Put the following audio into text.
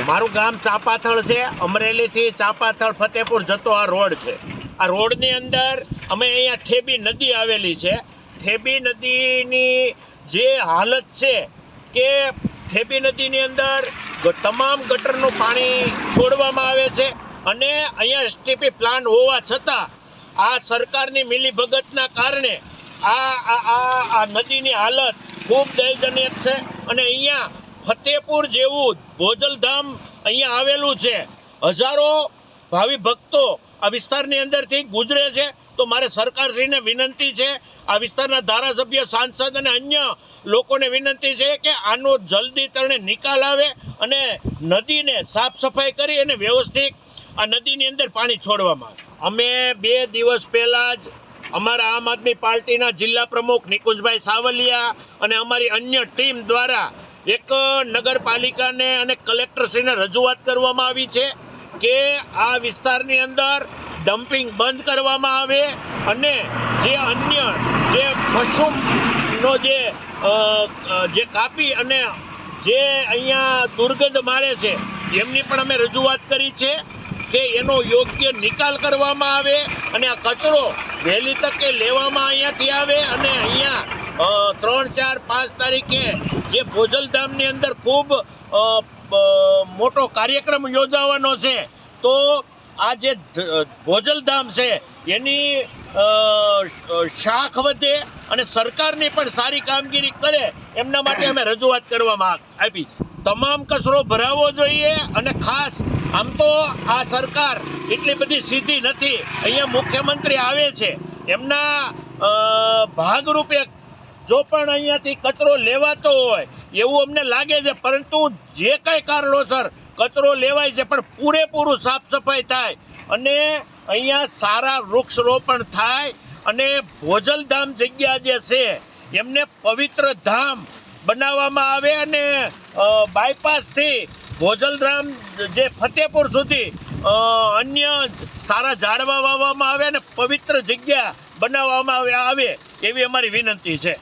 મારું ગામ ચાપાથળ છે. અમરેલીથી ચાપાથળ ફતેપુર જતો આ રોડ છે. આ રોડની અંદર અમે અહીંયા ઠેબી નદી આવેલી છે. ઠેબી નદીની જે હાલત છે કે ઠેબી નદીની અંદર તમામ ગટરનું પાણી છોડવામાં આવે છે અને અહીંયા એસટીપી પ્લાન હોવા છતાં આ સરકારની મિલીભગતના કારણે આ નદીની હાલત ખૂબ દયજનક છે. અને અહીંયા ફતેપુર જેવું ભોજલધામ અહીંયા આવેલું છે. હજારો ભાવિ ભક્તો આ વિસ્તારની અંદરથી ગુજરે છે. તો મારે સરકારશ્રીને વિનંતી છે, આ વિસ્તારના ધારાસભ્ય, સાંસદ અને અન્ય લોકોને વિનંતી છે કે આનો જલ્દી તરણે નિકાલ આવે અને નદીને સાફ સફાઈ કરી અને વ્યવસ્થિત આ નદીની અંદર પાણી છોડવામાં આવે. અમે 2 દિવસ પહેલાં જ અમારા આમ આદમી પાર્ટીના જિલ્લા પ્રમુખ નિકુંજભાઈ સાવલિયા અને અમારી અન્ય ટીમ દ્વારા એક નગરપાલિકાને અને કલેક્ટરશ્રીને રજૂઆત કરવામાં આવી છે કે આ વિસ્તારની અંદર ડમ્પિંગ બંધ કરવામાં આવે અને જે અન્ય જે મશરૂમનો જે કાપી અને જે અહીંયા દુર્ગંધ મારે છે એમની પણ અમે રજૂઆત કરી છે કે એનો યોગ્ય નિકાલ કરવામાં આવે અને આ કચરો વહેલી તકે લેવામાં અહીંયાથી આવે અને અહીંયા 3, 4, 5 તારીખે જે ભોજલધામની અંદર ખૂબ મોટો કાર્યક્રમ યોજાવાનો છે. તો આ જે ભોજલધામ છે એની શાખ વધે અને સરકારની પણ સારી કામગીરી કરે એમના માટે અમે રજૂઆત કરવામાં આપી છે. તમામ કચરો ભરાવવો જોઈએ અને ખાસ આમ તો આ સરકાર એટલી બધી સીધી નથી. અહીંયા મુખ્યમંત્રી આવે છે, એમના ભાગરૂપે જો પણ અહીંયાથી કચરો લેવાતો હોય એવું અમને લાગે છે, પરંતુ જે કંઈ કારણોસર કચરો લેવાય છે પણ પૂરેપૂરું સાફ સફાઈ થાય અને અહીંયા સારા વૃક્ષરોપણ થાય અને ભોજલધામ જગ્યા જે છે એમને પવિત્ર ધામ બનાવવામાં આવે અને બાયપાસથી ભોજલધામ જે ફતેપુર સુધી અન્ય સારા ઝાડવા વાવવામાં આવે અને પવિત્ર જગ્યા બનાવવામાં આવે એવી અમારી વિનંતી છે.